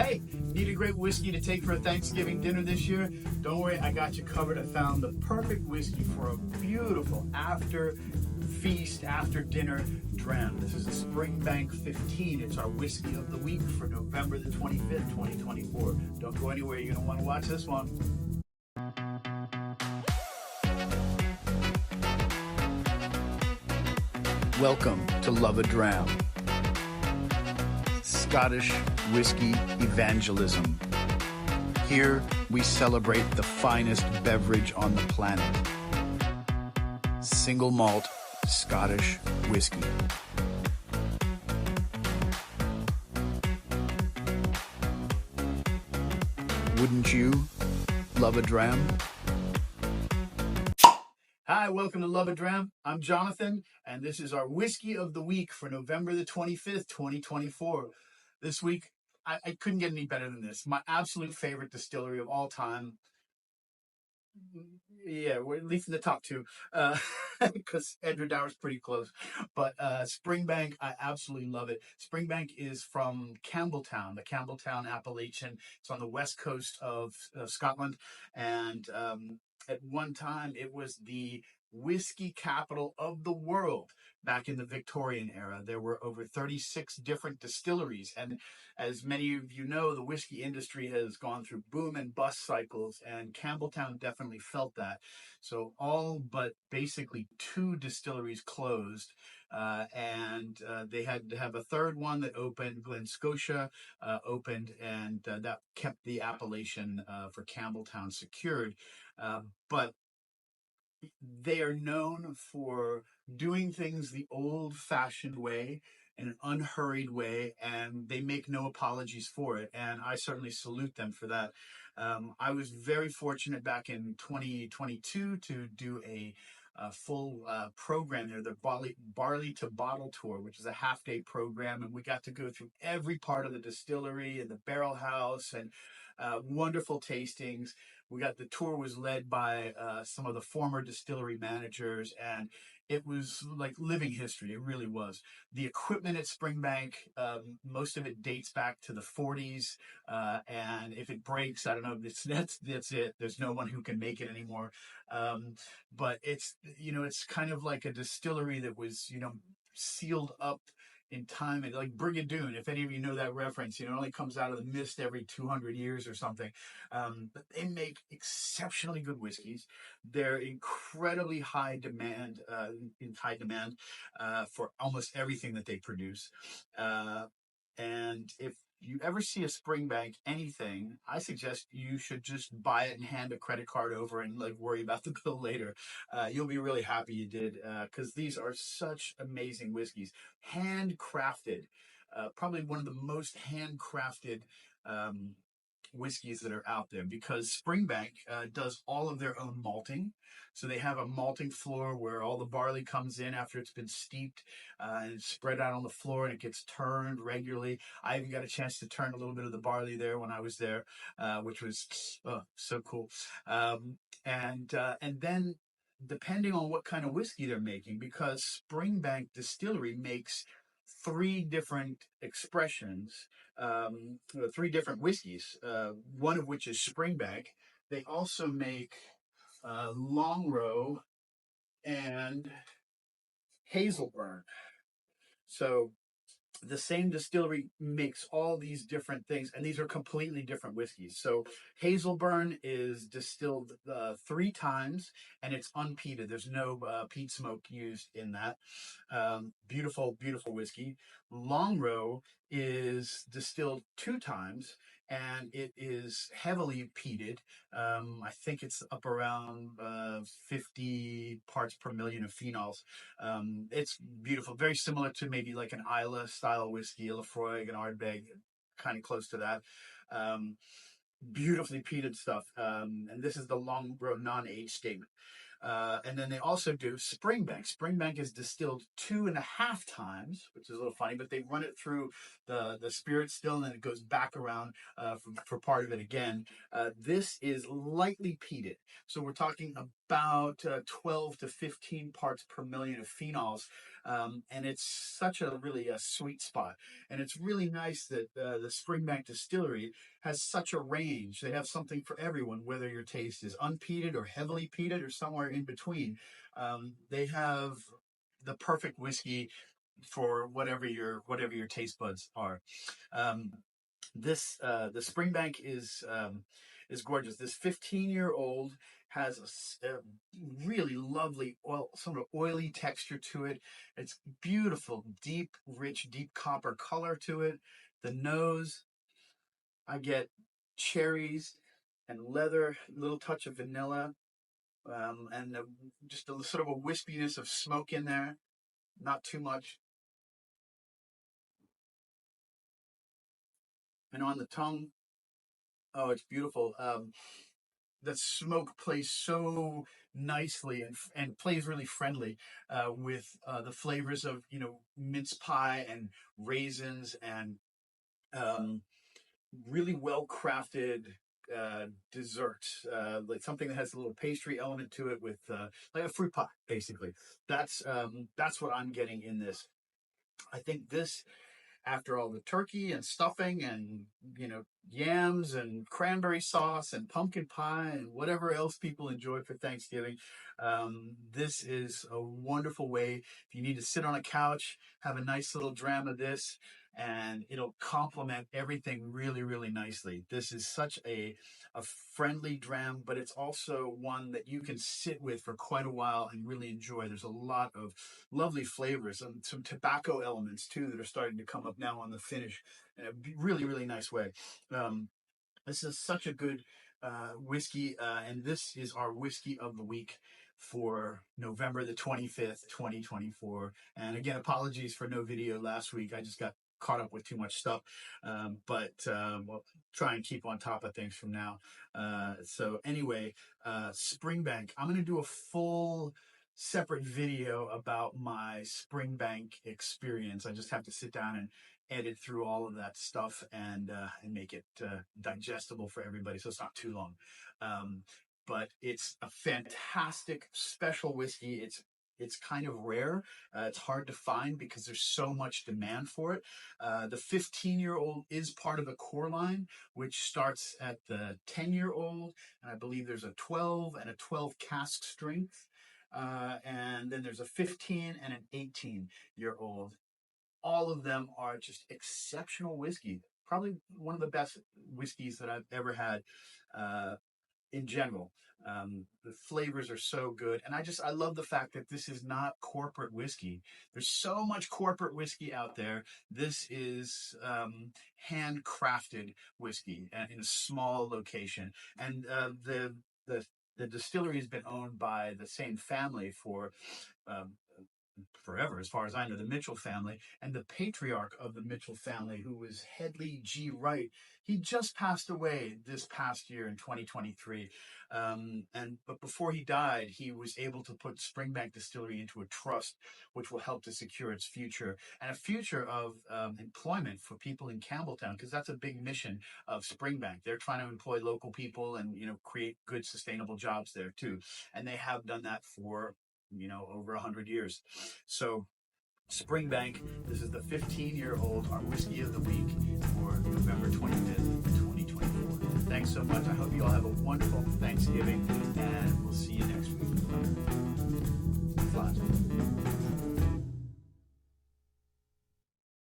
Hey, need a great whiskey to take for a Thanksgiving dinner this year? Don't worry, I got you covered. I found the perfect whiskey for a beautiful after feast, after dinner dram. This is a Springbank 15. It's our whiskey of the week for November the 25th, 2024. Don't go anywhere. You're going to want to watch this one. Welcome to Love-A-Dram, Scottish whiskey evangelism. Here we celebrate the finest beverage on the planet. Single malt Scottish whiskey. Wouldn't you love a dram? Hi, welcome to Love-A-Dram. I'm Jonathan, and this is our whiskey of the week for November the 25th, 2024. This week, I couldn't get any better than this. My absolute favorite distillery of all time. Yeah, we're at least in the top two, because Edward Dower's pretty close. But Springbank, I absolutely love it. Springbank is from Campbelltown, the Campbelltown Appellation. It's on the west coast of Scotland, and at one time it was the whiskey capital of the world. Back in the Victorian era, there were over 36 different distilleries. And as many of you know, the whiskey industry has gone through boom and bust cycles, and Campbelltown definitely felt that. So all but basically two distilleries closed, and they had to have a third one that opened. Glen Scotia opened, and that kept the appellation for Campbelltown secured. But they are known for doing things the old-fashioned way, in an unhurried way, and they make no apologies for it. And I certainly salute them for that. I was very fortunate back in 2022 to do a full program there, the Barley to Bottle Tour, which is a half-day program, and we got to go through every part of the distillery and the barrel house, and wonderful tastings. The tour was led by some of the former distillery managers, and it was like living history. It really was. The equipment at Springbank, most of it dates back to the 40s, and if it breaks, I don't know. That's it. There's no one who can make it anymore. But it's kind of like a distillery that was sealed up in time, and like Brigadoon, if any of you know that reference, it only comes out of the mist every 200 years or something. But they make exceptionally good whiskeys. They're incredibly in high demand for almost everything that they produce. And if you ever see a Springbank anything, I suggest you should just buy it and hand a credit card over and like worry about the bill later. You'll be really happy you did, because these are such amazing whiskeys, handcrafted. Probably one of the most handcrafted whiskeys that are out there, because Springbank does all of their own malting. So they have a malting floor where all the barley comes in after it's been steeped, and it's spread out on the floor, and it gets turned regularly. I even got a chance to turn a little bit of the barley there when I was there, which was so cool. And then depending on what kind of whiskey they're making, because Springbank Distillery makes three different expressions, three different whiskeys, one of which is Springbank. They also make Longrow and Hazelburn. So the same distillery makes all these different things, and these are completely different whiskeys. So Hazelburn is distilled three times, and it's unpeated. There's no peat smoke used in that. Beautiful, beautiful whiskey. Longrow is distilled two times, and it is heavily peated. I think it's up around 50 parts per million of phenols. It's beautiful, very similar to maybe like an Islay style whiskey, a Lafroig, an Ardbeg, kind of close to that. Beautifully peated stuff. And this is the Longrow non-age statement. And then they also do Springbank. Springbank is distilled 2.5 times, which is a little funny, but they run it through the spirit still, and then it goes back around for part of it again. This is lightly peated. So we're talking about 12 to 15 parts per million of phenols. And it's such a really a sweet spot. And it's really nice that the Springbank Distillery has such a range. They have something for everyone, whether your taste is unpeated or heavily peated or somewhere in between. They have the perfect whiskey for whatever your taste buds are. Um, this the Springbank is gorgeous. This 15-year-old has a really lovely oil, sort of oily texture to it. It's beautiful, deep, rich, deep copper color to it. The nose, I get cherries and leather, a little touch of vanilla, and just a sort of a wispiness of smoke in there. Not too much. And on the tongue, oh, it's beautiful. The smoke plays so nicely and plays really friendly with the flavors of mince pie and raisins and um, really well crafted dessert, like something that has a little pastry element to it with like a fruit pie, basically. That's what I'm getting in this. I think this, after all the turkey and stuffing and yams and cranberry sauce and pumpkin pie and whatever else people enjoy for Thanksgiving, this is a wonderful way. If you need to sit on a couch, have a nice little dram of this, and it'll complement everything really, really nicely. This is such a friendly dram, but it's also one that you can sit with for quite a while and really enjoy. There's a lot of lovely flavors and some tobacco elements too that are starting to come up now on the finish in a really, really nice way. Um, this is such a good whiskey, and this is our whiskey of the week for November the 25th, 2024. And again, apologies for no video last week. I just got caught up with too much stuff, but we'll try and keep on top of things from now. So anyway, Springbank, I'm going to do a full separate video about my Springbank experience. I just have to sit down and edit through all of that stuff and make it digestible for everybody, so it's not too long. But it's a fantastic special whiskey. It's kind of rare. It's hard to find because there's so much demand for it. The 15-year-old is part of the core line, which starts at the 10-year-old, and I believe there's a 12 and a 12 cask strength. And then there's a 15 and an 18-year-old. All of them are just exceptional whiskey. Probably one of the best whiskeys that I've ever had in general. The flavors are so good. And I love the fact that this is not corporate whiskey. There's so much corporate whiskey out there. This is handcrafted whiskey in a small location. And the distillery has been owned by the same family for um, forever, as far as I know, the Mitchell family. And the patriarch of the Mitchell family, who was Headley G. Wright, he just passed away this past year in 2023. But before he died, he was able to put Springbank Distillery into a trust, which will help to secure its future and a future of employment for people in Campbelltown, because that's a big mission of Springbank. They're trying to employ local people and create good, sustainable jobs there too. And they have done that for over 100 years. So Springbank, this is the 15-year-old, our whiskey of the week for November 25th, 2024. Thanks so much. I hope you all have a wonderful Thanksgiving, and we'll see you next week. Flash.